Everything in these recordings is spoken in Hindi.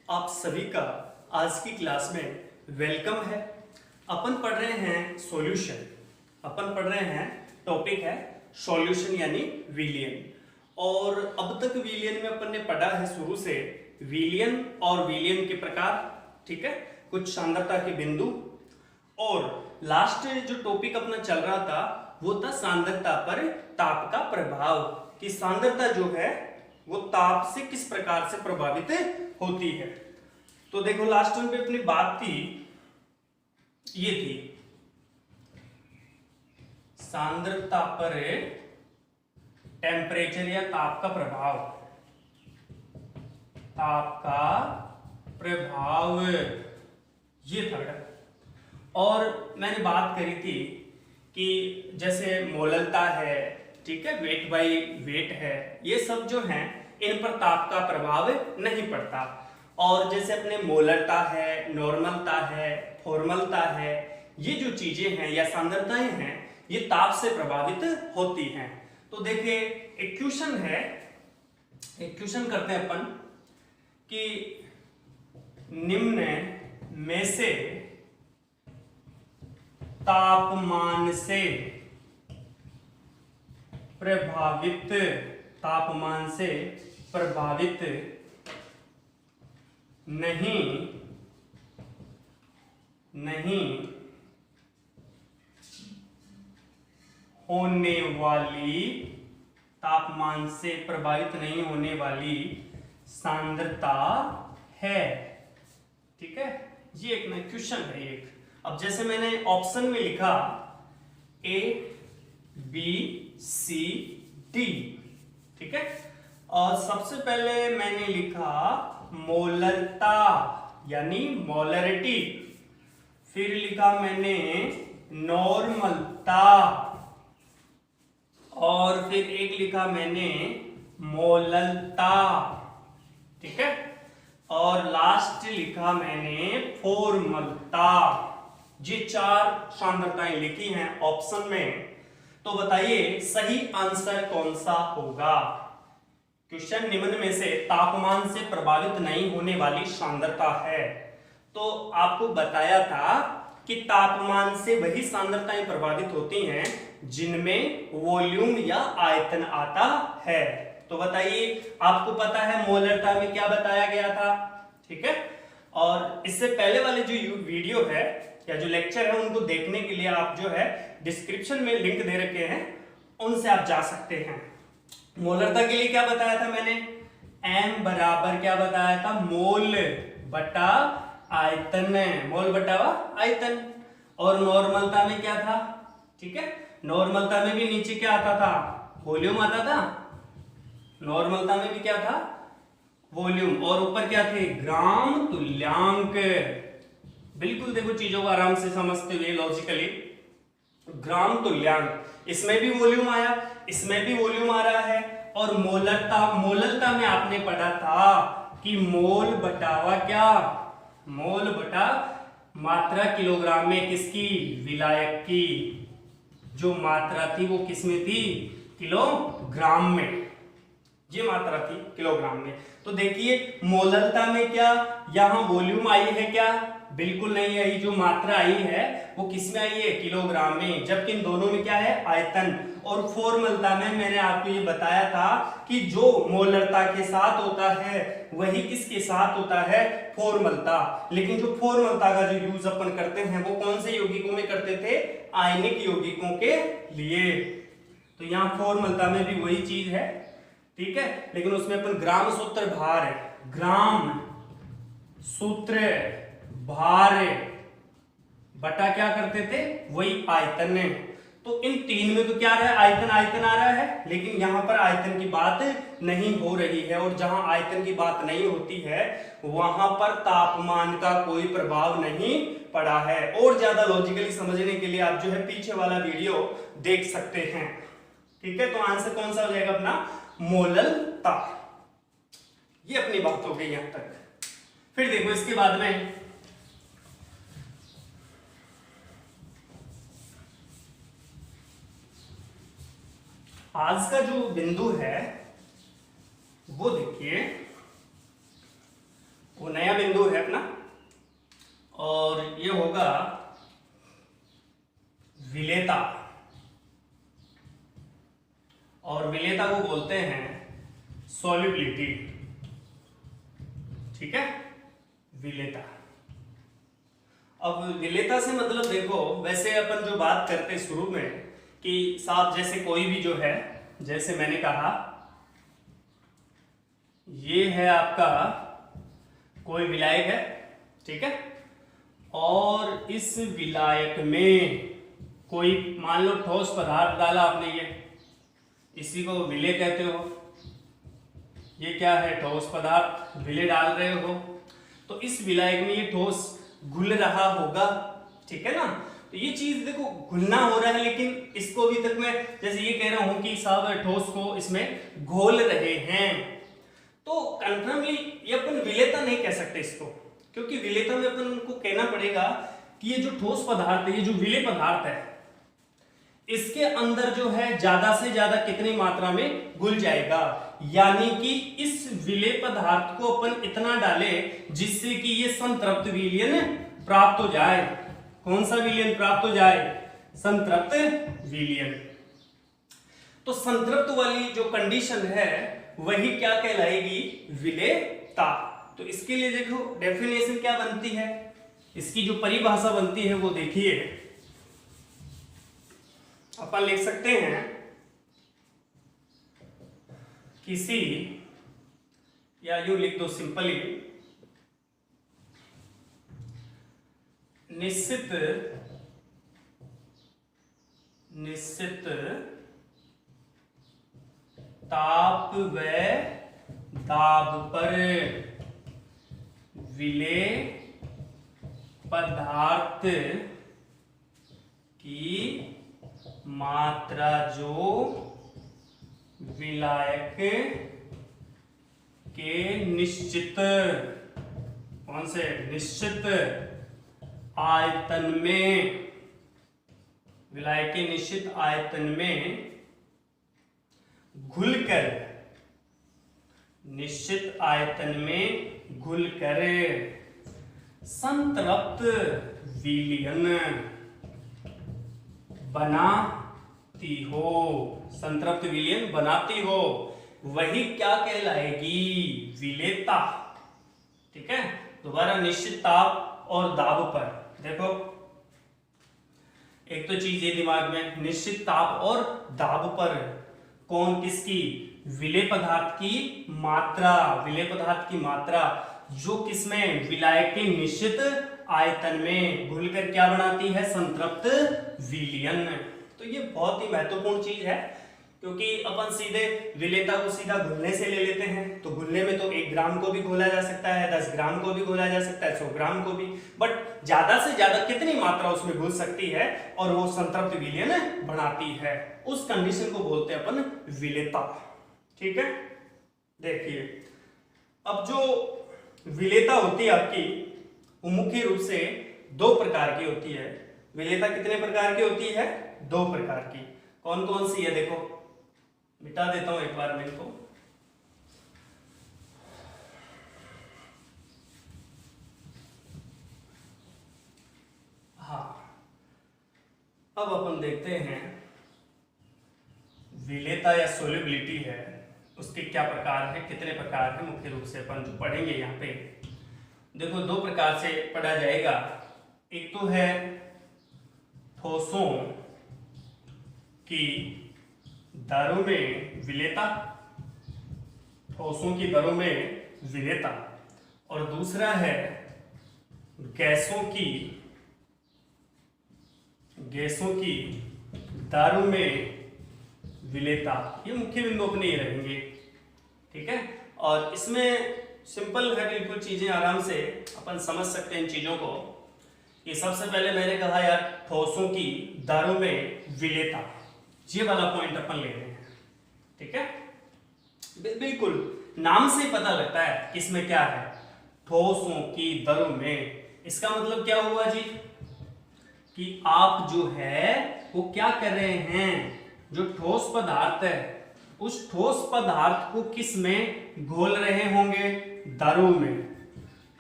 आप सभी का आज की क्लास में वेलकम है। अपन पढ़ रहे हैं सॉल्यूशन। अपन पढ़ रहे हैं टॉपिक है सॉल्यूशन यानी विलियन। और अब तक विलियन में अपन ने पढ़ा है शुरू से विलियन और विलियन के प्रकार, ठीक है, कुछ सांद्रता के बिंदु। और लास्ट जो टॉपिक अपना चल रहा था वो था सांद्रता पर ताप का प्रभाव, कि सांद्रता जो है वो ताप से किस प्रकार से प्रभावित होती है। तो देखो लास्ट टाइम पे अपनी बात थी, ये थी सांद्रता पर टेम्परेचर या ताप का प्रभाव। ताप का प्रभाव ये था। और मैंने बात करी थी कि जैसे मोललता है, ठीक है, वेट बाई वेट है, ये सब जो हैं इन पर ताप का प्रभाव नहीं पड़ता। और जैसे अपने मोलरता है, नॉर्मलता है, फॉर्मलता है, ये जो चीजें हैं या सांद्रताएं हैं ये ताप से प्रभावित होती हैं। तो देखिए इक्वेशन है, इक्वेशन करते हैं अपन कि निम्न में से तापमान से प्रभावित, तापमान से प्रभावित नहीं होने वाली, तापमान से प्रभावित नहीं होने वाली सांद्रता है, ठीक है। ये एक ना क्वेश्चन है एक। अब जैसे मैंने ऑप्शन में लिखा A B C D, ठीक है, और सबसे पहले मैंने लिखा मोलरता यानी मोलरिटी, फिर लिखा मैंने नॉर्मलता, और फिर एक लिखा मैंने मोललता, ठीक है, और लास्ट लिखा मैंने फॉर्मलता। ये चार सांद्रताएं लिखी हैं ऑप्शन में। तो बताइए सही आंसर कौन सा होगा। क्वेश्चन निम्न में से तापमान से प्रभावित नहीं होने वाली सांद्रता है। तो आपको बताया था कि तापमान से वही सांद्रताएं प्रभावित होती हैं जिनमें वॉल्यूम या आयतन आता है। तो बताइए, आपको पता है मोलरता में क्या बताया गया था, ठीक है। और इससे पहले वाले जो वीडियो है या जो लेक्चर है उनको देखने के लिए आप जो है डिस्क्रिप्शन में लिंक दे रखे हैं, उनसे आप जा सकते हैं। मोलरता के लिए क्या बताया था मैंने, m बराबर क्या बताया था, मोल बटा आयतन, मोल बटा आयतन। और नॉर्मलता में क्या था, ठीक है, नॉर्मलता में भी नीचे क्या आता था, वॉल्यूम आता था। नॉर्मलता में भी क्या था, वॉल्यूम, और ऊपर क्या थे, ग्राम तुल्यांक। बिल्कुल देखो चीजों को आराम से समझते हुए लॉजिकली, ग्राम तुल्यांक, इसमें भी वॉल्यूम आया, इसमें भी वॉल्यूम आ रहा है। और मोलरता, मोललता में आपने पढ़ा था कि मोल बटावा क्या, मोल बटा मात्रा किलोग्राम में किसकी, विलायक की। जो मात्रा थी वो किसमें थी, किलोग्राम में, ये मात्रा थी किलोग्राम में। तो देखिए मोललता में क्या यहां वॉल्यूम आई है क्या, बिल्कुल नहीं आई। जो मात्रा आई है वो किसमें आई है, किलोग्राम में, जबकि इन दोनों में क्या है, आयतन। और फॉर्मलता में मैंने आपको ये बताया था कि जो मोलरता के साथ होता है वही किसके साथ होता है, फॉर्मलता। लेकिन जो फॉर्मलता का जो यूज अपन करते हैं वो कौन से यौगिकों में करते थे, आयनिक यौगिकों के लिए। तो यहाँ फॉर्मलता में भी वही चीज है, ठीक है, लेकिन उसमें अपन ग्राम सूत्र भार है, ग्राम सूत्र भार बटा क्या करते थे, वही आयतन है। तो इन तीन में तो क्या रहा है, आयतन, आयतन आ रहा है, लेकिन यहां पर आयतन की बात नहीं हो रही है। और जहां आयतन की बात नहीं होती है वहां पर तापमान का कोई प्रभाव नहीं पड़ा है। और ज्यादा लॉजिकली समझने के लिए आप जो है पीछे वाला वीडियो देख सकते हैं, ठीक है। तो आंसर कौन सा हो जाएगा अपना, मोललता। ये अपनी बात हो गई यहां तक। फिर देखो इसके बाद में आज का जो बिंदु है वो देखिए, वो नया बिंदु सॉल्युबिलिटी, ठीक है, विलेयता। अब विलेयता से मतलब देखो, वैसे अपन जो बात करते शुरू में कि साहब जैसे कोई भी जो है, जैसे मैंने कहा ये है आपका कोई विलायक है, ठीक है, और इस विलायक में कोई मान लो ठोस पदार्थ डाला आपने, ये इसी को विलेय कहते हो। ये क्या है, ठोस पदार्थ, विलेय डाल रहे हो, तो इस विलायक में ये ठोस घुल रहा होगा, ठीक है ना। तो ये चीज देखो घुलना हो रहा है, लेकिन इसको अभी तक मैं जैसे ये कह रहा हूं कि साहब ठोस को इसमें घोल रहे हैं, तो कंफर्मली ये अपन विलेयता नहीं कह सकते इसको, क्योंकि विलेयता में अपन को कहना पड़ेगा कि ये जो ठोस पदार्थ है, ये जो विलेय पदार्थ है, इसके अंदर जो है ज्यादा से ज्यादा कितनी मात्रा में घुल जाएगा, यानी कि इस विलेय पदार्थ को अपन इतना डालें जिससे कि ये संतृप्त विलयन प्राप्त हो जाए। कौन सा विलयन प्राप्त हो जाए, संतृप्त विलयन। तो संतृप्त वाली जो कंडीशन है वही क्या कहलाएगी, विलेयता। तो इसके लिए देखो डेफिनेशन क्या बनती है, इसकी जो परिभाषा बनती है वो देखिए, अपन लिख सकते हैं किसी, या यूं लिख दो सिंपली, निश्चित ताप व दाब पर विलेय पदार्थ की मात्रा जो विलायक के निश्चित, कौन से, निश्चित आयतन में, विलायक के निश्चित आयतन में घुलकर, निश्चित आयतन में घुलकर संतृप्त विलयन बनाती हो, संतृप्त विलयन बनाती हो, वही क्या कहलाएगी, विलेयता। ठीक है, दोबारा निश्चित ताप और दाब पर देखो, एक तो चीज ये दिमाग में, निश्चित ताप और दाब पर कौन किसकी, विलेय पदार्थ की मात्रा, विलेय पदार्थ की मात्रा जो किसमें, विलायक के निश्चित आयतन में घुलकर क्या बनाती है, संतृप्त विलयन। तो ये बहुत ही महत्वपूर्ण चीज है, क्योंकि अपन सीधे विलेयता को सीधा घुलने से ले लेते हैं, तो घुलने में तो 1 ग्राम को भी घोला जा सकता है, 10 ग्राम को भी घोला जा सकता है, 100 ग्राम को भी, बट ज्यादा से ज्यादा कितनी मात्रा उसमें घुल सकती है और वो संतृप्त विलयन बनाती है, उस कंडीशन को बोलते हैं अपन विलेयता। ठीक है, देखिए अब जो विलेयता होती है आपकी, वो मुख्य रूप से 2 प्रकार की होती है। विलेयता कितने प्रकार की होती है, 2 प्रकार की। कौन कौन सी है, देखो मिटा देता हूं एक बार मैं इनको। हाँ, अब अपन देखते हैं विलेयता या सोल्युबिलिटी है, उसके क्या प्रकार है, कितने प्रकार है, मुख्य रूप से अपन जो पढ़ेंगे यहाँ पे। देखो 2 प्रकार से पढ़ा जाएगा, एक तो है ठोसों की दरों में विलेयता, ठोसों की दरों में विलेयता, और दूसरा है गैसों की दरों में विलेयता। ये मुख्य बिंदु अपने ही रहेंगे। ठीक है, और इसमें सिंपल है बिल्कुल, चीजें आराम से अपन समझ सकते हैं इन चीजों को। कि सबसे पहले मैंने कहा यार ठोसों की दरों में विलेयता, ये वाला पॉइंट अपन ले रहे हैं। ठीक है, बिल्कुल नाम से पता लगता है किसमें क्या है, ठोसों की दरों में। इसका मतलब क्या हुआ जी, कि आप जो है वो क्या कर रहे हैं, जो ठोस पदार्थ है उस ठोस पदार्थ को किस में घोल रहे होंगे, दरों में।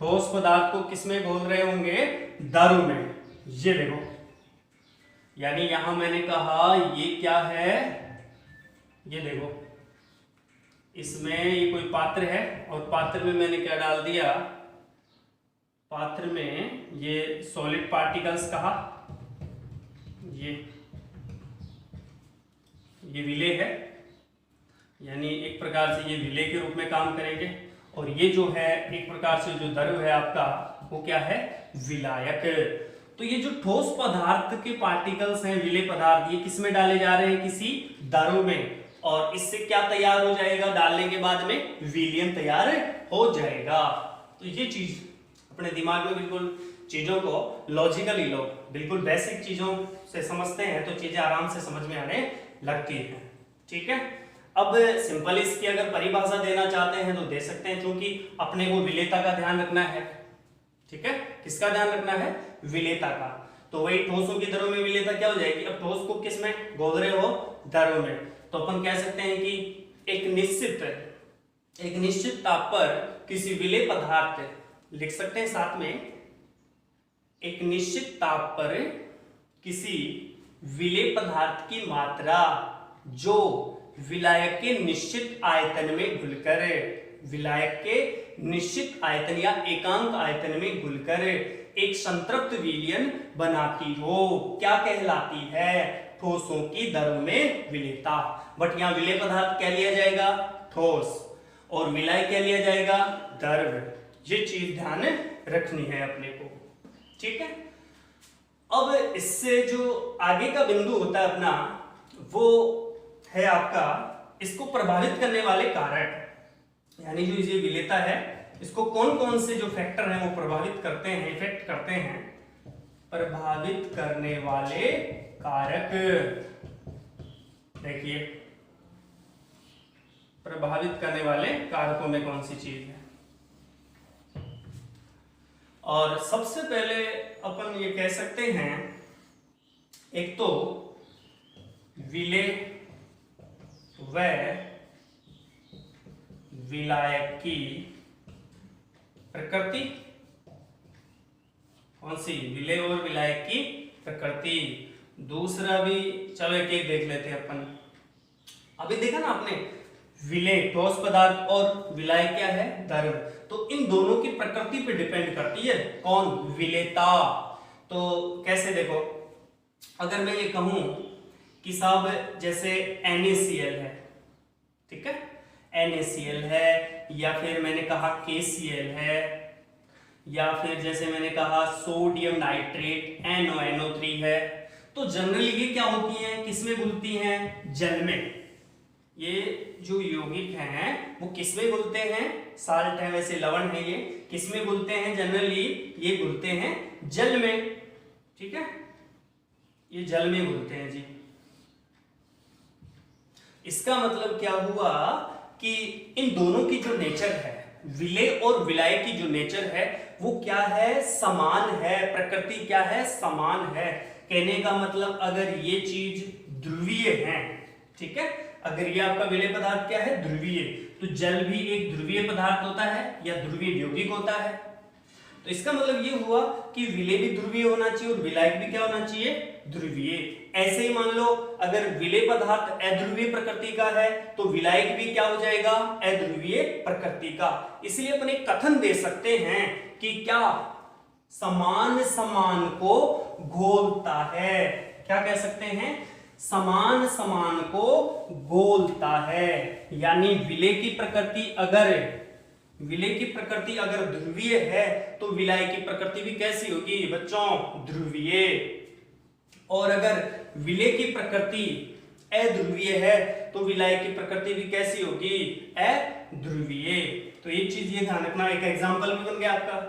ठोस पदार्थ को किस में घोल रहे होंगे, दरों में। ये देखो, यानी यहां मैंने कहा ये क्या है, ये देखो इसमें ये कोई पात्र है और पात्र में मैंने क्या डाल दिया, पात्र में ये सॉलिड पार्टिकल्स कहा, ये विलेय है, यानी एक प्रकार से ये विलेय के रूप में काम करेंगे। और ये जो है एक प्रकार से जो द्रव है आपका वो क्या है, विलायक। तो ये जो ठोस पदार्थ के पार्टिकल्स हैं, विलेय पदार्थ, ये किस में डाले जा रहे हैं, किसी द्रव में, और इससे क्या तैयार हो जाएगा, डालने के बाद में विलयन तैयार हो जाएगा। तो ये चीज अपने दिमाग में बिल्कुल चीजों को लॉजिकली लोग बिल्कुल बेसिक चीजों से समझते हैं तो चीजें आराम से समझ में आने लगती है। ठीक है, अब सिंपल इसकी अगर परिभाषा देना चाहते हैं तो दे सकते हैं, क्योंकि अपने को विलेयता का ध्यान रखना है। ठीक है, किसका ध्यान रखना है, विलेयता का। तो वही ठोसों की द्रव में विलेयता क्या हो जाएगी, अब ठोस को किस में घोल रहे हो, द्रव में, तो अपन कह सकते हैं कि एक निश्चित ताप पर किसी विलेय पदार्थ, लिख सकते हैं साथ में, एक निश्चित ताप पर किसी विलेय पदार्थ की मात्रा जो विलायक के निश्चित आयतन में घुलकर, विलायक के निश्चित आयतन या एकांक आयतन में घुलकर एक संतृप्त विलयन बनाती हो, क्या कहलाती है, ठोसों की द्रव में विलेयता। बट यहां विलेय पदार्थ क्या लिया जाएगा, ठोस, और विलाय क्या लिया जाएगा, द्रव। ये चीज ध्यान रखनी है अपने को। ठीक है, अब इससे जो आगे का बिंदु होता है अपना, वो है आपका इसको प्रभावित करने वाले कारक, यानी जो ये विलेयता है इसको कौन कौन से जो फैक्टर हैं वो प्रभावित करते हैं, इफेक्ट करते हैं। प्रभावित करने वाले कारक, देखिए प्रभावित करने वाले कारकों में कौन सी चीज है, और सबसे पहले अपन ये कह सकते हैं, एक तो विलेय व विलायक की प्रकृति, कौन सी, विलेय और विलायक की प्रकृति। दूसरा भी चलो एक एक देख लेते हैं अपन। अभी देखा ना आपने, विलेय ठोस पदार्थ और विलायक क्या है, द्रव, तो इन दोनों की प्रकृति पे डिपेंड करती है कौन, विलेयता। तो कैसे देखो, अगर मैं ये कहूं कि साहब जैसे NaCl है, ठीक है, NaCl है, या फिर मैंने कहा KCl है, या फिर जैसे मैंने कहा सोडियम नाइट्रेट NONO3 है, तो जनरली ये क्या होती हैं, किसमें घुलती हैं, जल में। ये जो यौगिक हैं वो किसमें घुलते हैं, साल्ट है, वैसे लवण है, ये किसमें घुलते हैं, जनरली ये घुलते हैं जल में। ठीक है, ये जल में घुलते हैं जी। इसका मतलब क्या हुआ कि इन दोनों की जो नेचर है, विलेय और विलायक की जो नेचर है वो क्या है, समान है, प्रकृति क्या है, समान है। कहने का मतलब अगर ये चीज ध्रुवीय है, ठीक है, अगर ये आपका विलेय पदार्थ क्या है, ध्रुवीय, तो जल भी एक ध्रुवीय पदार्थ होता है या ध्रुवीय यौगिक होता है। तो इसका मतलब ये हुआ कि विलेय भी ध्रुवीय होना चाहिए और विलायक भी क्या होना चाहिए, ध्रुवीय। ऐसे ही मान लो अगर विलेय पदार्थ अध्रुवीय प्रकृति का है तो विलायक भी क्या हो जाएगा, अध्रुवीय प्रकृति का। इसलिए अपन एक कथन दे सकते हैं कि क्या, समान समान को घोलता है। क्या कह सकते हैं, समान समान को घोलता है। यानी विलेय की प्रकृति अगर ध्रुवीय है तो विलाय की प्रकृति भी कैसी होगी बच्चों, ध्रुवीय। और अगर विलेय की प्रकृति अध्रुवीय है तो विलाय की प्रकृति भी कैसी होगी, अध्रुवीय। तो ये चीज ये ध्यान रखना। एक एग्जांपल भी बन गया आपका,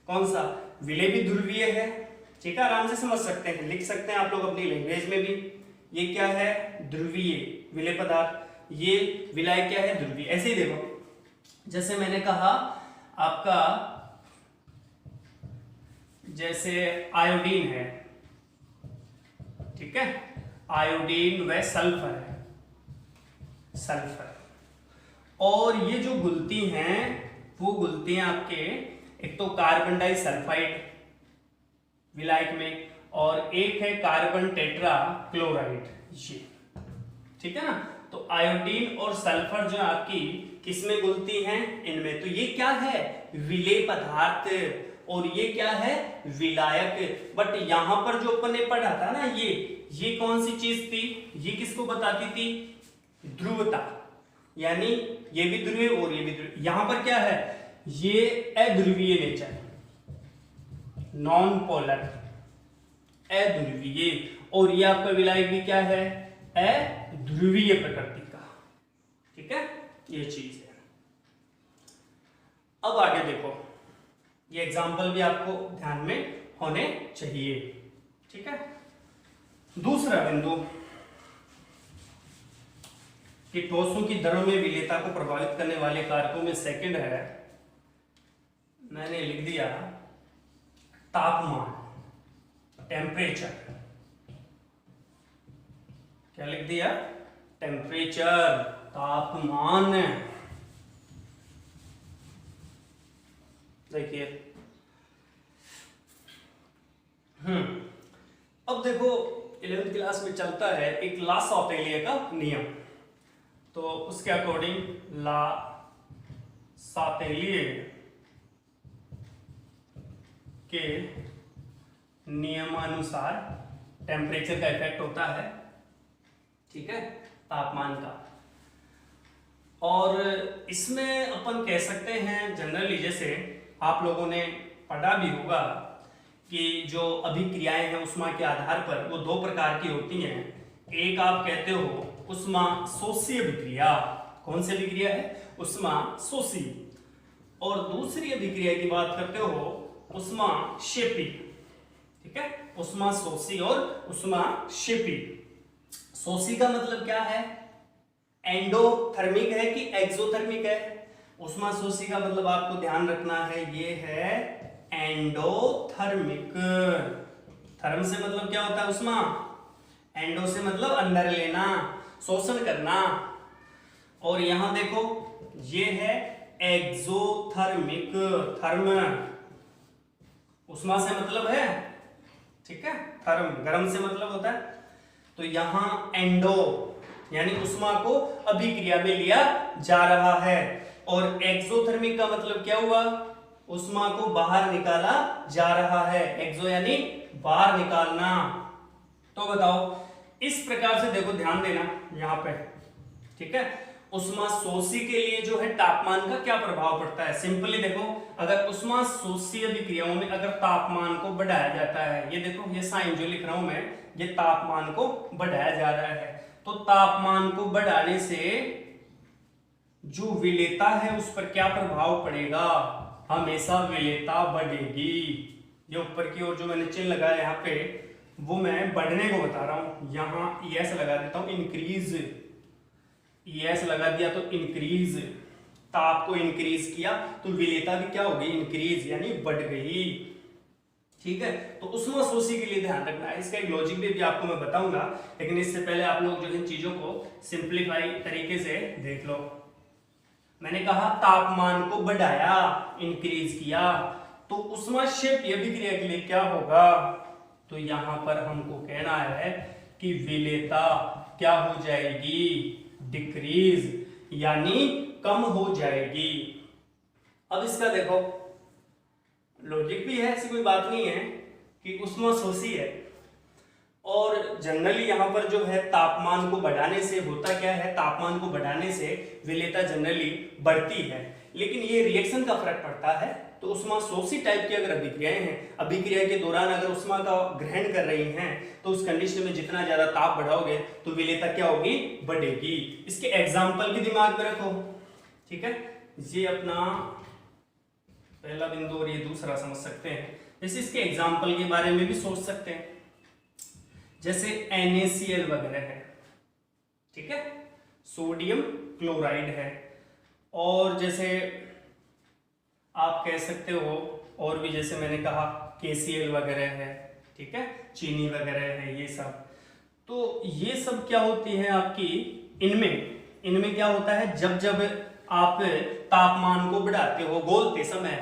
कौन सा, विलेय भी ध्रुवीय है, ठीक है, आराम से समझ सकते हैं, लिख सकते हैं आप लोग अपनी लैंग्वेज में भी। ये क्या है, ध्रुवीय विलेय पदार्थ, ये विलाय क्या है, ध्रुवीय। ऐसे ही देखो, जैसे मैंने कहा आपका, जैसे आयोडीन है, ठीक है, आयोडीन व सल्फर है, सल्फर, और ये जो घुलती हैं वो घुलती हैं आपके, एक तो कार्बन डाइसल्फाइड विलायक में, और एक है कार्बन टेट्रा क्लोराइड, ये ठीक है ना। तो आयोडीन और सल्फर जो आपकी किसमें घुलती हैं, इनमें। तो ये क्या है, विलेय पदार्थ, और ये क्या है, विलायक। बट यहां पर जो अपन ने पढ़ा था ना, ये कौन सी चीज थी, ये किसको बताती थी, ध्रुवता, यानी ये भी ध्रुवीय और ये भी ध्रुवीय। यहां पर क्या है, ये अध्रुवीय नेचर, नॉन पोलर, अध्रुवीय, और ये आपका विलायक भी क्या है, अध्रुवीय प्रकृति का। ठीक है, ये चीज है। अब आगे देखो, ये एग्जाम्पल भी आपको ध्यान में होने चाहिए। ठीक है, दूसरा बिंदु कि ठोसों की दरों में विलेयता को प्रभावित करने वाले कारकों में सेकंड है, मैंने लिख दिया तापमान, टेम्परेचर। क्या लिख दिया, टेम्परेचर, तापमान। देखिए, अब देखो 11th क्लास में चलता है एक ला सौतेलिया का नियम, तो उसके अकॉर्डिंग ला सौतेलिया के नियमानुसार टेम्परेचर का इफेक्ट होता है, ठीक है, तापमान का। और इसमें अपन कह सकते हैं जनरली, जैसे आप लोगों ने पढ़ा भी होगा कि जो अभिक्रियाएं हैं उष्मा के आधार पर वो दो प्रकार की होती हैं। एक आप कहते हो उष्मा शोषी अभिक्रिया, कौन सी अभिक्रिया है, उष्मा शोषी, और दूसरी अभिक्रिया की बात करते हो उष्मा क्षेपी। ठीक है, उष्मा शोषी और उष्मा क्षेपी। शोषी का मतलब क्या है, एंडोथर्मिक है कि एक्सोथर्मिक है। उष्मा शोषी का मतलब आपको ध्यान रखना है, ये है एंडोथर्मिक। थर्म से मतलब क्या होता है, उष्मा, एंडो से मतलब अंदर लेना, शोषण करना, और यहां देखो ये है एक्सोथर्मिक। थर्म उष्मा से मतलब है, ठीक है, थर्म गर्म से मतलब होता है। तो यहां एंडो यानी उष्मा को अभिक्रिया में लिया जा रहा है, और एक्सोथर्मिक का मतलब क्या हुआ, उष्मा को बाहर निकाला जा रहा है। एक्सो यानी बाहर निकालना। तो बताओ, इस प्रकार से देखो, ध्यान देना यहां पे, ठीक है। उष्मा शोषी के लिए जो है तापमान का क्या प्रभाव पड़ता है, सिंपली देखो, अगर उष्मा शोषी अभिक्रियाओं में अगर तापमान को बढ़ाया जाता है, ये देखो ये साइन जो लिख रहा हूं मैं, ये तापमान को बढ़ाया जा रहा है, तो तापमान को बढ़ाने से जो विलेयता है उस पर क्या प्रभाव पड़ेगा, हमेशा विलेयता बढ़ेगी। ये ऊपर की ओर जो मैंने चिन्ह लगाया यहाँ पे, वो मैं बढ़ने को बता रहा हूं। यहां ES लगा देता हूं, इंक्रीज, ES लगा दिया तो इंक्रीज, ताप को इंक्रीज किया तो विलेयता भी क्या हो गई, इंक्रीज, यानी बढ़ गई। ठीक है, तो उष्मा शोषी के लिए ध्यान रखना है। इसका एक लॉजिक भी आपको मैं बताऊंगा, लेकिन इससे पहले आप लोग जो इन चीजों को सिंप्लीफाई तरीके से देख लो। मैंने कहा तापमान को बढ़ाया, इंक्रीज किया, तो उष्मा क्षेपीय अभिक्रिया के लिए क्या होगा, तो यहां पर हमको कहना है कि विलेयता क्या हो जाएगी, डिक्रीज, यानी कम हो जाएगी। अब इसका देखो लॉजिक भी है, ऐसी कोई बात नहीं है कि उष्मा शोषी है, और जनरली यहां पर जो है तापमान को बढ़ाने से होता क्या है, तापमान को बढ़ाने से विलेयता जनरली बढ़ती है, लेकिन ये रिएक्शन का फर्क पड़ता है। तो उष्मा शोषी टाइप की अगर अभिक्रियाएं हैं, अभिक्रिया के दौरान अगर उष्मा का ग्रहण कर रही हैं, तो उस कंडीशन में जितना ज्यादा ताप बढ़ाओगे तो विलेयता क्या होगी, बढ़ेगी। इसके एग्जाम्पल भी दिमाग में रखो, ठीक है। ये अपना पहला बिंदु और ये दूसरा समझ सकते हैं। जैसे इसके एग्जाम्पल के बारे में भी सोच सकते हैं, जैसे NaCl वगैरह है, ठीक है, सोडियम क्लोराइड है, और जैसे आप कह सकते हो और भी, जैसे मैंने कहा KCl वगैरह है, ठीक है, चीनी वगैरह है, ये सब। तो ये सब क्या होती है आपकी, इनमें क्या होता है, जब आप तापमान को बढ़ाते हो गोलते समय,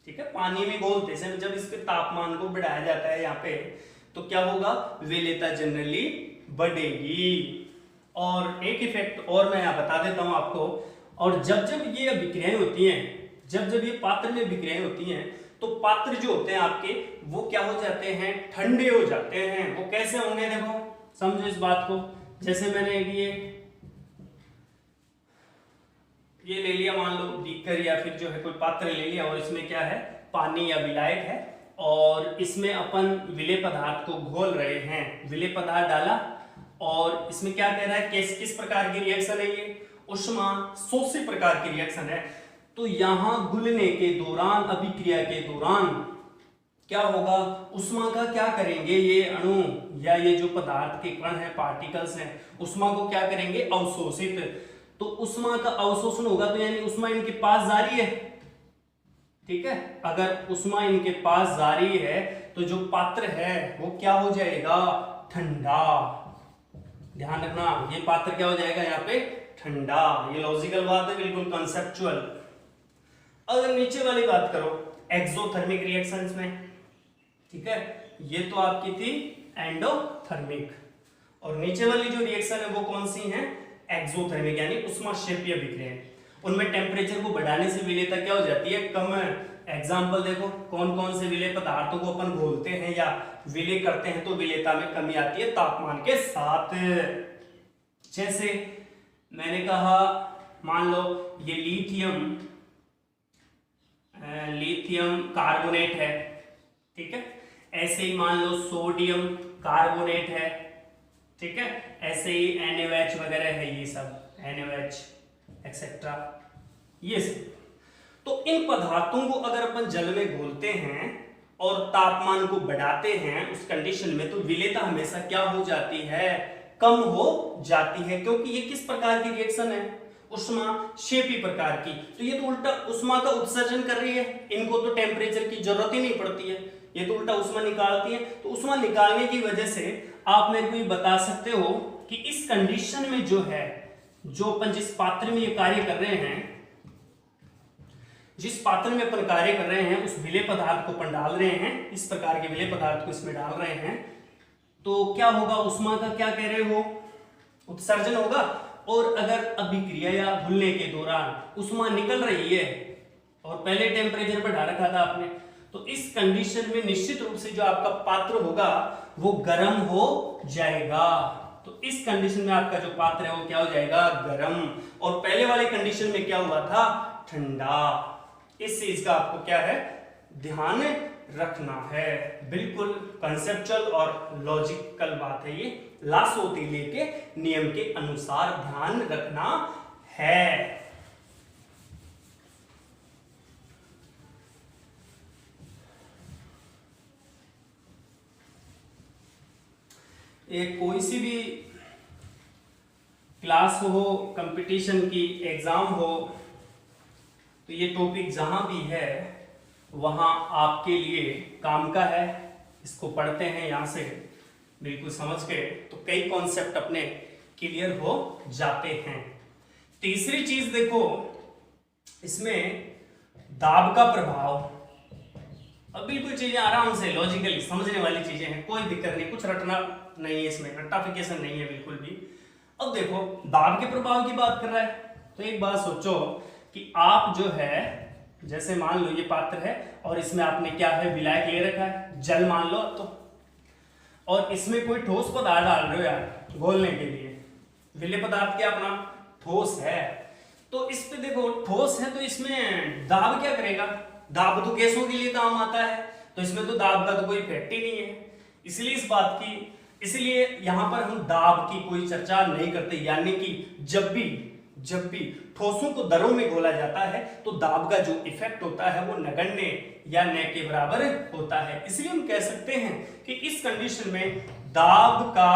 ठीक है, पानी में गोलते समय जब इसके तापमान को बढ़ाया जाता है यहाँ पे, तो क्या होगा, विलेयता जनरली बढ़ेगी। और एक इफेक्ट और मैं यहाँ बता देता हूँ आपको। और जब जब ये अभिक्रियाएं होती हैं, जब जब ये पात्र में अभिक्रियाएं होती हैं, तो पात्र जो होते हैं आपके वो क्या हो जाते हैं, ठंडे हो जाते हैं। वो कैसे होंगे, देखो समझो इस बात को। जैसे मैंने ये ले लिया, मान लो बीकर या फिर जो है कोई पात्र ले लिया, और इसमें क्या है, पानी या विलायक है, और इसमें अपन विलेय पदार्थ को घोल रहे हैं। विलेय पदार्थ डाला और इसमें क्या कह रहा है, किस प्रकार की रिएक्शन है ये, उष्मा शोषी प्रकार की रिएक्शन है। तो यहां घुलने के दौरान, अभिक्रिया के दौरान क्या होगा, उष्मा का क्या करेंगे, ये अणु या ये जो पदार्थ के कण है, पार्टिकल्स हैं, उष्मा को क्या करेंगे, अवशोषित। तो उष्मा का अवशोषण होगा, तो यानी उष्मा इनके पास जा रही है, ठीक है। अगर उष्मा इनके पास जा रही है तो जो पात्र है वो क्या हो जाएगा, ठंडा। ध्यान रखना, ये पात्र क्या हो जाएगा यहाँ पे, ठंडा। ये लॉजिकल बात है, बिल्कुल कंसेप्चुअल। अगर नीचे वाली बात करो, एक्सोथर्मिक रिएक्शंस में, ठीक है, ये तो आपकी थी एंडोथर्मिक, और नीचे वाली जो रिएक्शन है वो कौन सी है, एक्सोथर्मिक, यानी उष्माक्षेपीय अभिक्रियाएं। उनमें टेम्परेचर को बढ़ाने से विलेयता क्या हो जाती है, कम। एग्जाम्पल देखो, कौन कौन से विलेय पदार्थों को अपन घोलते हैं या विलेय करते हैं तो विलेयता में कमी आती है तापमान के साथ। जैसे मैंने कहा, मान लो ये लिथियम कार्बोनेट है, ठीक है। ऐसे ही मान लो सोडियम कार्बोनेट है, ठीक है। ऐसे ही NaOH वगैरह है, ये सब NaOH एक्सेट्रा, ये सब। तो इन पदार्थों को अगर अपन जल में घोलते हैं और तापमान को बढ़ाते हैं उस कंडीशन में, तो विलेयता हमेशा क्या हो जाती है, कम हो जाती है, क्योंकि ये किस प्रकार की रिएक्शन है, उष्माक्षेपी प्रकार की। तो ये तो उल्टा उष्मा का उत्सर्जन कर रही है, इनको तो टेम्परेचर की जरूरत ही नहीं पड़ती है, ये तो उल्टा उष्मा निकालती है। तो उष्मा निकालने की वजह से आप मेरे को ये बता सकते हो कि इस कंडीशन में जो है, जो अपन जिस पात्र में ये कार्य कर रहे हैं, जिस पात्र में अपन कार्य कर रहे हैं, उस विलेय पदार्थ को अपन डाल रहे हैं, इस प्रकार के विलेय पदार्थ को इसमें डाल रहे हैं, तो क्या होगा, उष्मा का क्या कह रहे हो, उत्सर्जन होगा। और अगर अभिक्रिया या घुलने के दौरान उष्मा निकल रही है और पहले टेम्परेचर पर डाल रखा था आपने, तो इस कंडीशन में निश्चित रूप से जो आपका पात्र होगा वो गर्म हो जाएगा। तो इस कंडीशन में आपका जो पात्र है वो क्या हो जाएगा, गर्म। और पहले वाले कंडीशन में क्या हुआ था, ठंडा। इस चीज का आपको क्या है, ध्यान रखना है। बिल्कुल कंसेप्चुअल और लॉजिकल बात है ये, लासोतीले के नियम के अनुसार ध्यान रखना है। एक कोई सी भी क्लास हो, कंपटीशन की एग्जाम हो, तो ये टॉपिक जहां भी है वहां आपके लिए काम का है। इसको पढ़ते हैं यहाँ से बिल्कुल समझ के, तो कई कॉन्सेप्ट अपने क्लियर हो जाते हैं। तीसरी चीज देखो, इसमें दाब का प्रभाव। अब बिल्कुल चीजें आराम से लॉजिकली समझने वाली चीजें हैं, कोई दिक्कत नहीं, कुछ रटना नहीं है इसमें, रट्टाफिकेशन नहीं है बिल्कुल भी। अब देखो, दाब के प्रभाव की बात कर रहा है, तो एक बात सोचो कि आप जो है, जैसे मान लो ये पात्र है और इसमें आपने क्या है, विलायक ले रखा है, जल मान लो तो, और इसमें कोई ठोस पदार्थ डाल रहे हो यार घोलने के लिए, विलेय पदार्थ क्या अपना ठोस है। तो इस पे देखो ठोस है, तो इसमें दाब क्या करेगा, दाब तो गैसों के लिए काम आता है, तो इसमें तो दाब का तो कोई इफेक्ट ही नहीं है। इसलिए इस बात की, इसलिए यहां पर हम दाब की कोई चर्चा नहीं करते। यानी कि जब भी ठोसों को दरों में घोला जाता है तो दाब का जो इफेक्ट होता है वो नगण्य या न के बराबर होता है। इसलिए हम कह सकते हैं कि इस कंडीशन में दाब का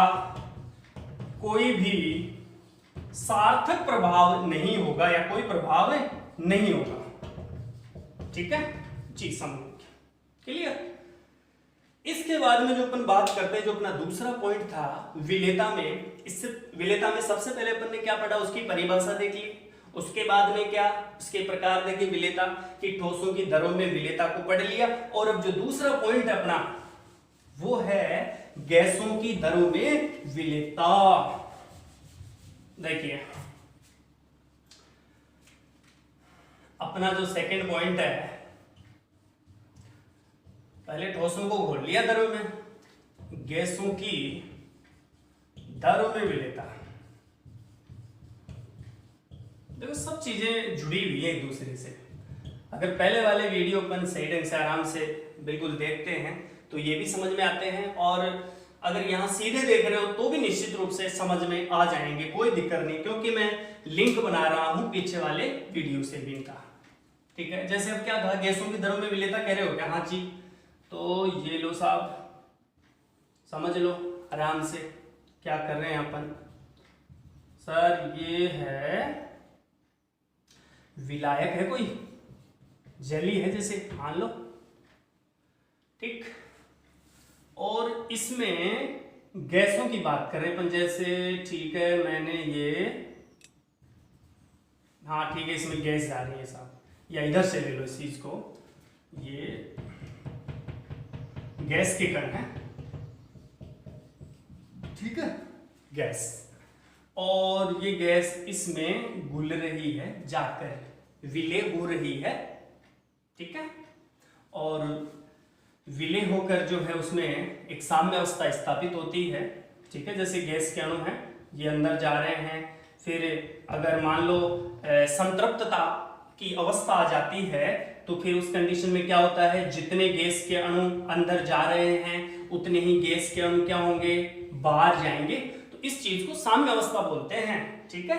कोई भी सार्थक प्रभाव नहीं होगा या कोई प्रभाव नहीं होगा। ठीक है जी, समझ क्लियर। इसके बाद में जो अपन बात करते हैं, जो अपना दूसरा पॉइंट था विलेयता में, इससे विलेयता में सबसे पहले अपन ने क्या पढ़ा, उसकी परिभाषा देख ली। उसके बाद में क्या, उसके प्रकार देखे विलेयता की, ठोसों की दरों में विलेयता को पढ़ लिया। और अब जो दूसरा पॉइंट है अपना वो है गैसों की दरों में विलेयता। देखिए अपना जो सेकंड पॉइंट है, पहले ठोसों को घोल लिया द्रव में, गैसों की द्रव में विलेयता। देखो सब चीजें जुड़ी हुई है एक दूसरे से। अगर पहले वाले वीडियो अपन सही ढंग से आराम से बिल्कुल देखते हैं तो ये भी समझ में आते हैं, और अगर यहाँ सीधे देख रहे हो तो भी निश्चित रूप से समझ में आ जाएंगे, कोई दिक्कत नहीं, क्योंकि मैं लिंक बना रहा हूं पीछे वाले वीडियो से भी इनका। ठीक है, जैसे अब क्या कहा, गैसों की द्रव में विलेयता कह रहे हो क्या? हाँ जी, तो ये लो साहब, समझ लो आराम से क्या कर रहे हैं अपन। सर ये है विलायक, है कोई जली है जैसे मान लो, ठीक, और इसमें गैसों की बात करें अपन, जैसे ठीक है मैंने ये, हाँ ठीक है इसमें गैस जा रही है साहब, या इधर से ले लो इस चीज को, ये गैस के कण है, ठीक है गैस, और ये गैस इसमें घुल रही है, जाकर विलय हो रही है, ठीक है, और विलय होकर जो है उसमें एक साम्य अवस्था स्थापित होती है, ठीक है, जैसे गैस के अणु हैं ये अंदर जा रहे हैं, फिर अगर मान लो संतृप्तता की अवस्था आ जाती है तो फिर उस कंडीशन में क्या होता है, जितने गैस के अणु अंदर जा रहे हैं उतने ही गैस के अणु क्या होंगे, बाहर जाएंगे, तो इस चीज को साम्य अवस्था बोलते हैं, ठीक है,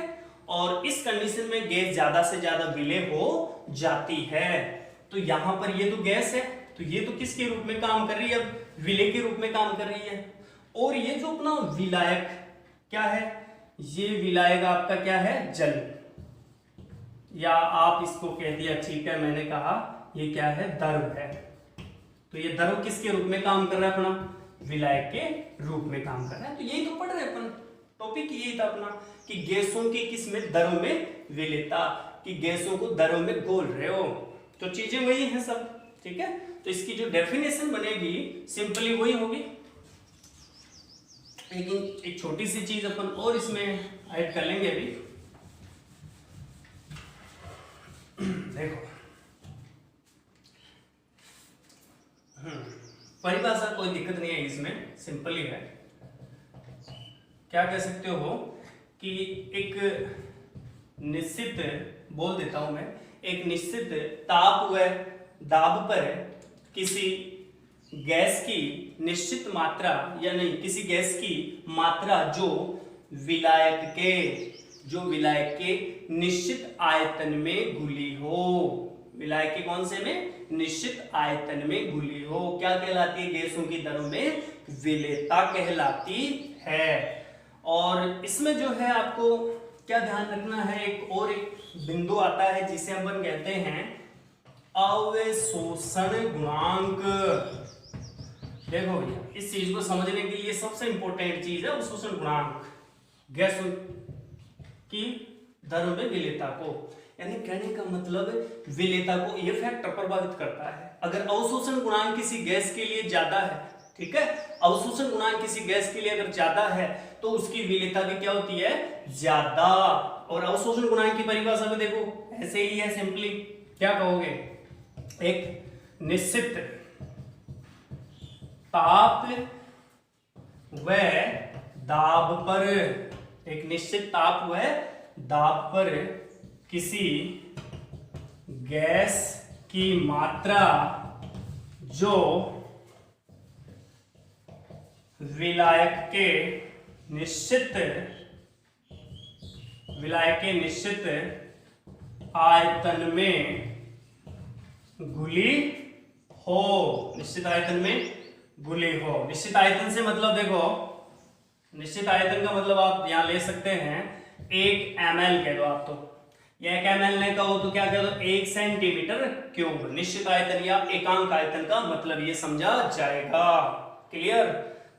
और इस कंडीशन में गैस ज्यादा से ज्यादा विलय हो जाती है। तो यहां पर ये तो गैस है, तो ये तो किसके रूप में काम कर रही है, अब विलय के रूप में काम कर रही है, और ये जो अपना विलायक क्या है, ये विलायक आपका क्या है, जल, या आप इसको कह दिया, ठीक है मैंने कहा ये क्या है, द्रव है, तो ये द्रव किसके रूप में काम कर रहा है, अपना विलायक के रूप में काम कर रहा है। तो यही तो पढ़ रहे अपन, टॉपिक यही था अपना कि गैसों की किस में, द्रव में विलेयता, कि गैसों को द्रव में घोल रहे हो, तो चीजें वही हैं सब, ठीक है, तो इसकी जो डेफिनेशन बनेगी सिंपली वही होगी, लेकिन एक छोटी सी चीज अपन और इसमें ऐड कर लेंगे अभी। देखो परिभाषा कोई दिक्कत नहीं है इसमें, सिंपल ही है, क्या कह सकते हो कि एक निश्चित, बोल देता हूं मैं, एक निश्चित ताप व दाब पर किसी गैस की निश्चित मात्रा, या नहीं किसी गैस की मात्रा जो विलायक के निश्चित आयतन में घुली हो, विलायक के कौन से में, निश्चित आयतन में घुली हो, क्या कहलाती है, गैसों की द्रव में विलेयता कहलाती है। और इसमें जो है आपको क्या ध्यान रखना है, एक और एक बिंदु आता है जिसे अपन कहते हैं अवशोषण गुणांक। देखो भैया इस चीज को समझने के लिए सबसे इंपॉर्टेंट चीज है अवशोषण गुणांक, गैसों की द्रव में विलेयता को, यानी कहने का मतलब विलेयता को ये फैक्टर प्रभावित करता है। अगर अवशोषण गुणांक किसी गैस के लिए ज्यादा है, ठीक है, अवशोषण गुणांक किसी गैस के लिए अगर ज्यादा है तो उसकी विलेयता भी क्या होती है, ज्यादा। और अवशोषण गुणांक की परिभाषा में देखो ऐसे ही है, सिंपली क्या कहोगे, एक निश्चित ताप व दाब पर, एक निश्चित ताप व दाब पर किसी गैस की मात्रा जो विलायक के निश्चित आयतन में घुली हो, निश्चित आयतन में घुली हो। निश्चित आयतन से मतलब देखो, निश्चित आयतन का मतलब आप यहां ले सकते हैं 1 ml कह दो आप, तो या 1 ml नहीं कहो तो क्या कह दो 1 सेंटीमीटर क्यूब। निश्चित आयतन या एकांक आयतन का मतलब ये समझा जाएगा, क्लियर।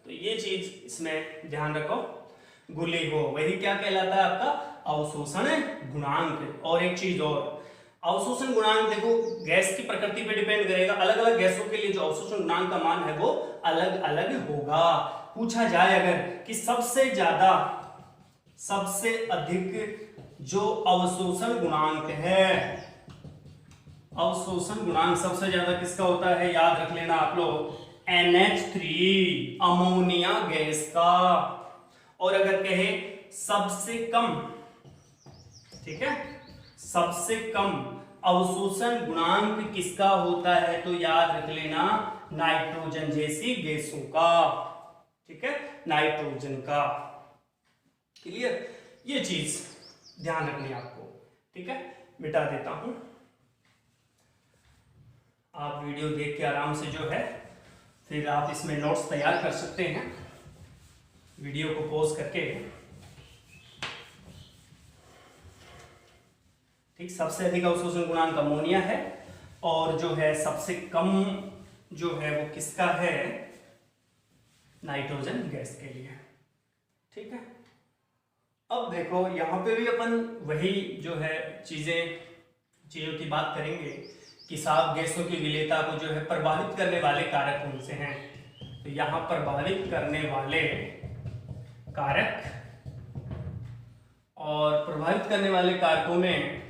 तो ये चीज इसमें ध्यान रखो, घुली हो वही क्या कहलाता है आपका अवशोषण गुणांक। और एक चीज और, अवशोषण गुणांक देखो गैस की प्रकृति पे डिपेंड करेगा, अलग अलग गैसों के लिए जो अवशोषण गुणांक का मान है वो अलग अलग होगा। पूछा जाए अगर कि सबसे ज्यादा सबसे अधिक जो अवशोषण गुणांक है, अवशोषण गुणांक सबसे ज्यादा किसका होता है, याद रख लेना आप लोग, NH3 अमोनिया गैस का। और अगर कहे सबसे कम, ठीक है, सबसे कम अवशोषण गुणांक किसका होता है, तो याद रख लेना नाइट्रोजन जैसी गैसों का, ठीक है, नाइट्रोजन का। क्लियर, ये चीज ध्यान रखनी है आपको, ठीक है। मिटा देता हूं, आप वीडियो देख के आराम से जो है फिर आप इसमें नोट्स तैयार कर सकते हैं, वीडियो को पॉज करके। ठीक, सबसे अधिक अवशोषण गुणांक अमोनिया है, और जो है सबसे कम जो है वो किसका है, नाइट्रोजन गैस के लिए। ठीक है, अब देखो यहां पे भी अपन वही जो है चीजों की बात करेंगे कि साफ गैसों की विलेयता को जो है प्रभावित करने वाले कारक कौन से हैं। तो यहां प्रभावित करने वाले कारक, और प्रभावित करने वाले कारकों में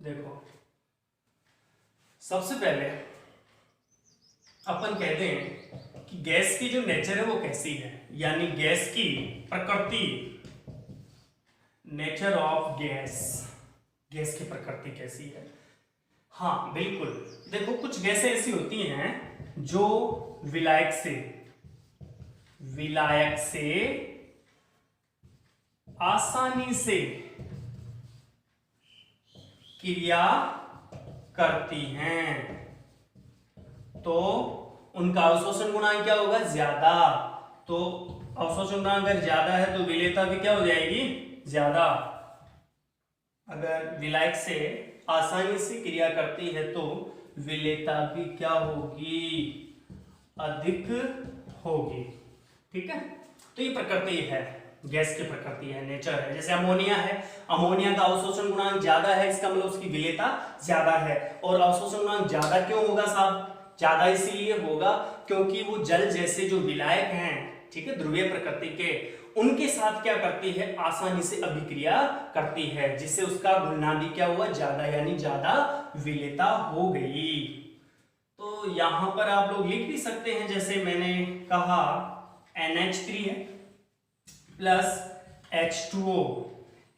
देखो सबसे पहले अपन कहते हैं कि गैस की जो नेचर है वो कैसी है, यानी गैस की प्रकृति, नेचर ऑफ गैस, गैस की प्रकृति कैसी है। हाँ बिल्कुल, देखो कुछ गैसें ऐसी होती हैं जो विलायक से आसानी से क्रिया करती हैं, तो उनका अवशोषण गुणांक क्या होगा, ज्यादा। तो अवशोषण गुणांक अगर ज्यादा है तो विलेयता भी क्या हो जाएगी, ज्यादा। अगर विलायक से आसानी से क्रिया करती है तो विलेयता भी क्या होगी, अधिक होगी। ठीक है, तो ये प्रकृति है, गैस की प्रकृति है, नेचर है। जैसे अमोनिया है, अमोनिया का अवशोषण गुणांक ज्यादा है, इसका मतलब उसकी विलेयता ज्यादा है। और अवशोषण गुणांक ज्यादा क्यों होगा साहब, ज्यादा इसीलिए होगा क्योंकि वो जल जैसे जो विलायक हैं, ठीक है, ध्रुवीय प्रकृति के, उनके साथ क्या करती है, आसानी से अभिक्रिया करती है, जिससे उसका घुलना भी क्या हुआ, ज्यादा, यानी ज्यादा विलेयता हो गई। तो यहां पर आप लोग लिख भी सकते हैं, जैसे मैंने कहा NH3 है प्लस H2O,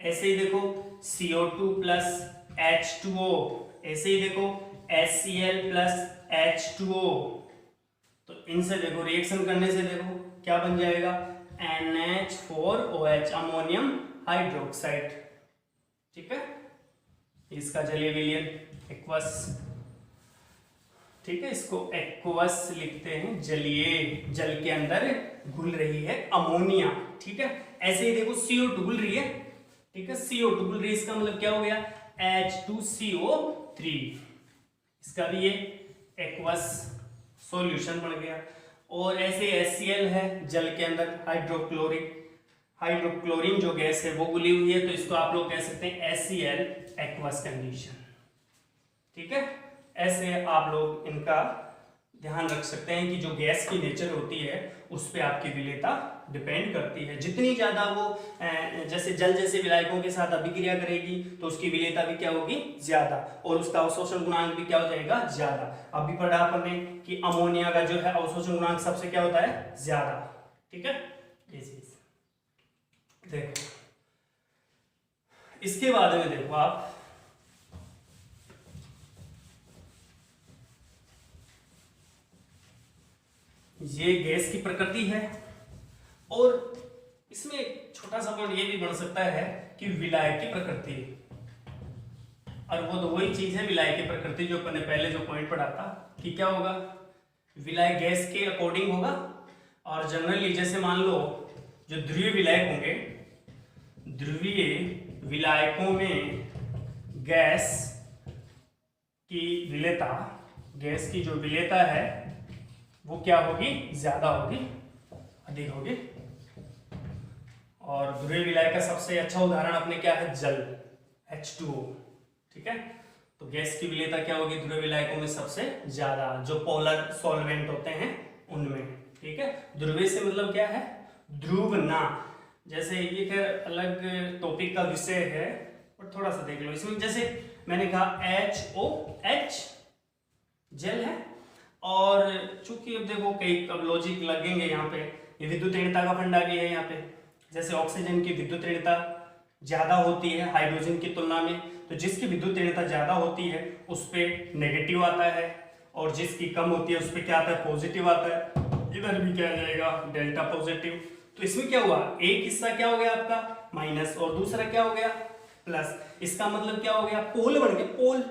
ऐसे ही देखो CO2 प्लस H2O, ऐसे ही देखो HCl प्लस H2O। तो इनसे देखो रिएक्शन करने से देखो क्या बन जाएगा, NH4OH, अमोनियम हाइड्रोक्साइड। ठीक है, इसका जलीय विलयन एक्वस, ठीक है, इसको एक्वस लिखते हैं, जलीय, जल के अंदर घुल रही है अमोनिया। ठीक है, ऐसे ही देखो CO2 घुल रही है, ठीक है, CO2 घुल रही है, इसका मतलब क्या हो गया, H2CO3, इसका भी ये एक्वस सॉल्यूशन बन गया। और ऐसे HCl है जल के अंदर, हाइड्रोक्लोरिन जो गैस है वो घुली हुई है, तो इसको आप लोग कह सकते हैं HCl एक्वस कंडीशन। ठीक है, ऐसे आप लोग इनका ध्यान रख सकते हैं कि जो गैस की नेचर होती है उस पे आपकी विलेयता डिपेंड करती है। जितनी ज्यादा वो जैसे जल जैसे विलायकों के साथ अभिक्रिया करेगी तो उसकी विलेयता भी क्या होगी, ज्यादा, और उसका अवशोषण गुणांक भी क्या हो जाएगा, ज्यादा। अभी पढ़ा आपने कि अमोनिया का जो है अवशोषण गुणांक सबसे क्या होता है, ज्यादा। ठीक है, ये चीज देखो। इसके बाद में देखो आप, ये गैस की प्रकृति है, और इसमें एक छोटा सा पॉइंट ये भी बन सकता है कि विलायक की प्रकृति, और वो तो वही चीज है विलायक की प्रकृति जो अपन ने पहले जो पॉइंट पढ़ा था कि क्या होगा, विलायक गैस के अकॉर्डिंग होगा। और जनरली जैसे मान लो जो ध्रुवीय विलायक होंगे, ध्रुवीय विलायकों में गैस की विलेयता, गैस की जो विलेयता है वो क्या होगी, ज्यादा होगी, अधिक होगी। और ध्रुवीय विलायक का सबसे अच्छा उदाहरण अपने क्या है, जल, H2O। ठीक है, तो गैस की विलेयता क्या होगी ध्रुवीय विलायकों में सबसे ज्यादा, जो पोलर सॉल्वेंट होते हैं उनमें। ठीक है, ध्रुवीय से मतलब क्या है, ध्रुव ना, जैसे ये खैर अलग टॉपिक का विषय है, और थोड़ा सा देख लो इसमें। जैसे मैंने कहा HOH जेल है, और चूंकि अब देखो कई अब लॉजिक लगेंगे यहाँ पे, ये विद्युत ऋणता का फंडा भी है यहाँ पे। जैसे ऑक्सीजन की विद्युत ऋणता ज्यादा होती है हाइड्रोजन की तुलना में, तो जिसकी विद्युत ऋणता ज्यादा होती है उस पे नेगेटिव आता है, और जिसकी कम होती है उस पे क्या आता है, पॉजिटिव आता है। इधर भी क्या आ जाएगा, डेल्टा पॉजिटिव। तो इसमें क्या हुआ, एक हिस्सा क्या हो गया आपका माइनस, और दूसरा क्या हो गया प्लस। इसका मतलब क्या हो गया, पोल बन गया, पोल।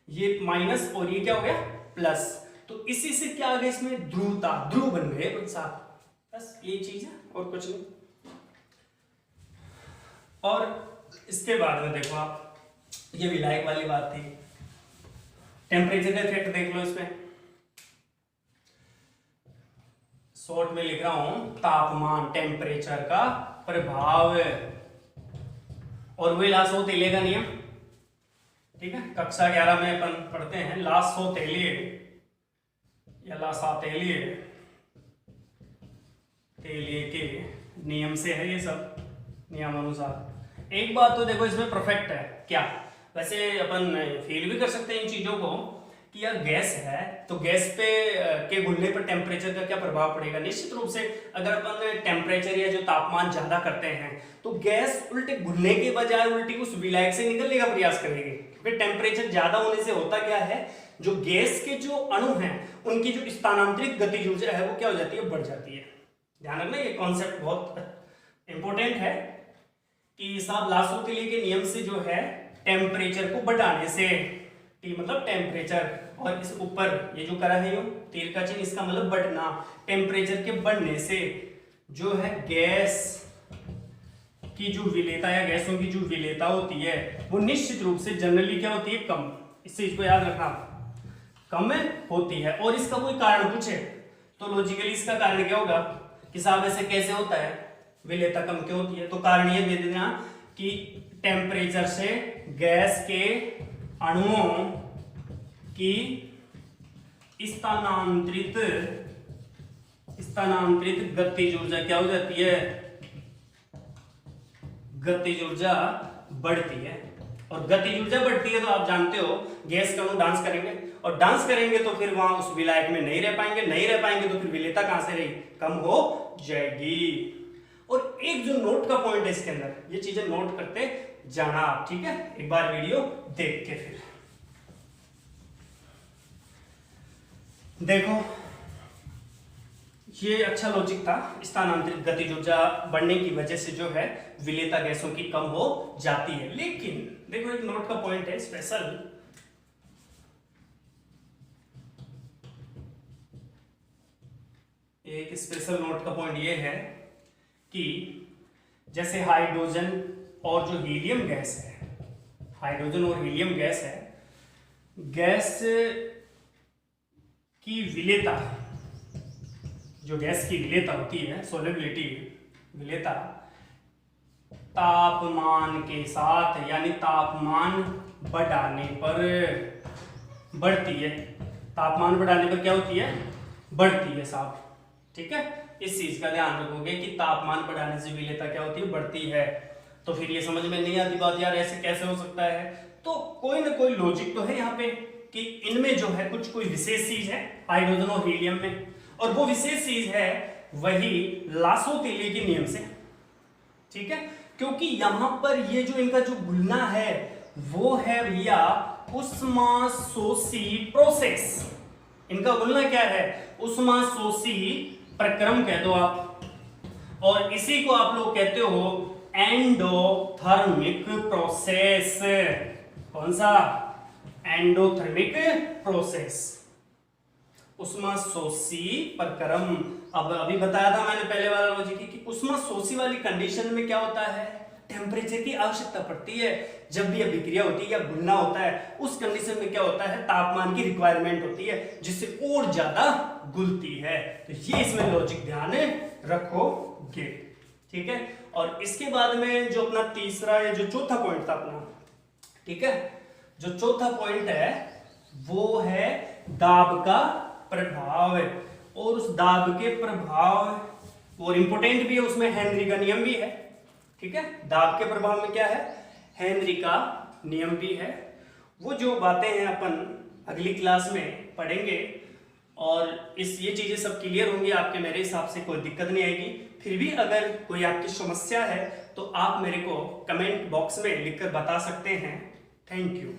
ये माइनस और ये क्या हो गया प्लस। तो इसी से क्या आ गया, इसमें ध्रुवता, ध्रुव बन गए साहब। बस ये चीज है और कुछ नहीं। और इसके बाद में देखो आप, ये विलायक वाली बात थी, टेम्परेचर इफेक्ट देख लो इसमें। शॉर्ट में लिख रहा हूं तापमान, टेम्परेचर का प्रभाव, और वही लासो-तेलिय का नियम, ठीक है। कक्षा 11 में अपन पढ़ते हैं लासो-तेलिय या लासा-तेलिय, तेलिय के नियम से है ये सब, नियमानुसार। एक बात तो देखो इसमें परफेक्ट है क्या, वैसे अपन फील भी कर सकते हैं इन चीजों को कि यार गैस है तो गैस पे के घुलने पर टेम्परेचर का क्या प्रभाव पड़ेगा। निश्चित रूप से अगर अपन टेम्परेचर या जो तापमान ज्यादा करते हैं तो गैस उल्टे घुलने के बजाय उल्टी उस विलायक से निकलने का प्रयास करेगी, क्योंकि टेम्परेचर ज्यादा होने से होता क्या है, जो गैस के जो अणु हैं उनकी जो स्थानांतरित गतिज ऊर्जा है वो क्या हो जाती है, बढ़ जाती है। ध्यान रखना, ये कॉन्सेप्ट बहुत इंपॉर्टेंट है कि साहब लासो-तेलिय के नियम से जो है टेम्परेचर को बढ़ाने से, T मतलब टेम्परेचर, और इस ऊपर ये जो करा है यो तीर का चिन्ह, इसका मतलब बढ़ना, टेम्परेचर के बढ़ने से जो है गैस की जो विलेयता या गैसों की जो विलेयता होती है वो निश्चित रूप से जनरली क्या होती है, कम। इस चीज को याद रखना, कम होती है। और इसका कोई कारण पूछे तो लॉजिकली इसका कारण क्या होगा कि साहब ऐसे कैसे होता है, विलेयता कम क्यों होती है, तो कारण ये दे देना कि टेम्परेचर से गैस के अणुओं की स्थानांतरित गतिज ऊर्जा क्या हो जाती है, गतिज ऊर्जा बढ़ती है। और गतिज ऊर्जा बढ़ती है तो आप जानते हो गैस के अणु डांस करेंगे, और डांस करेंगे तो फिर वहां उस विलायक में नहीं रह पाएंगे, नहीं रह पाएंगे तो फिर विलेयता कहां से रही, कम हो जाएगी। और एक जो नोट का पॉइंट है इसके अंदर, ये चीजें नोट करते जाना आप, ठीक है, एक बार वीडियो देख के। फिर देखो ये अच्छा लॉजिक था, स्थानांतरित गतिज ऊर्जा बढ़ने की वजह से जो है विलेयता गैसों की कम हो जाती है। लेकिन देखो एक नोट का पॉइंट है स्पेशल, एक स्पेशल नोट का पॉइंट ये है कि जैसे हाइड्रोजन और जो हीलियम गैस है, हाइड्रोजन और हीलियम गैस है, गैस की विलेयता, जो गैस की विलेयता होती है, सोलिबिलिटी विलेयता, तापमान के साथ यानी तापमान बढ़ाने पर बढ़ती है। तापमान बढ़ाने पर क्या होती है, बढ़ती है साहब, ठीक है। इस चीज का ध्यान रखोगे कि तापमान बढ़ाने से विलेयता क्या होती है, बढ़ती है। तो फिर ये समझ में नहीं आती बात, यार ऐसे कैसे हो सकता है, तो कोई ना कोई लॉजिक तो है यहाँ पे कि इनमें जो है कुछ कोई विशेष चीज है हाइड्रोजन और हीलियम में, और वो विशेष चीज है वही लासो-तेलिय के नियम से, ठीक है। क्योंकि यहां पर ये जो इनका जो घुलना है वो है भैया उष्माशोषी प्रोसेस। इनका घुलना क्या है, उष्माशोषी प्रक्रम कह दो आप, और इसी को आप लोग कहते हो एंडोथर्मिक प्रोसेस। कौन सा, एंडोथर्मिक प्रोसेस, उष्माशोषी प्रक्रम। अब अभी बताया था मैंने पहले वाला लॉजिक कि उष्माशोषी वाली कंडीशन में क्या होता है, टेम्परेचर की आवश्यकता पड़ती है। जब भी अभिक्रिया होती है या घुलना होता है उस कंडीशन में क्या होता है, तापमान की रिक्वायरमेंट होती है जिससे और ज्यादा घुलती है। तो ये इसमें लॉजिक ध्यान रखोगे, ठीक है। और इसके बाद में जो अपना तीसरा या जो चौथा पॉइंट था अपना, ठीक है, जो चौथा पॉइंट है वो है दाब का प्रभाव, और उस दाब के प्रभाव और इंपोर्टेंट भी है, उसमें हेनरी का नियम भी है। ठीक है, दाब के प्रभाव में क्या है, हेनरी का नियम भी है। वो जो बातें हैं अपन अगली क्लास में पढ़ेंगे, और ये चीजें सब क्लियर होंगी आपके, मेरे हिसाब से कोई दिक्कत नहीं आएगी। फिर भी अगर कोई आपकी समस्या है तो आप मेरे को कमेंट बॉक्स में लिखकर बता सकते हैं। Thank you.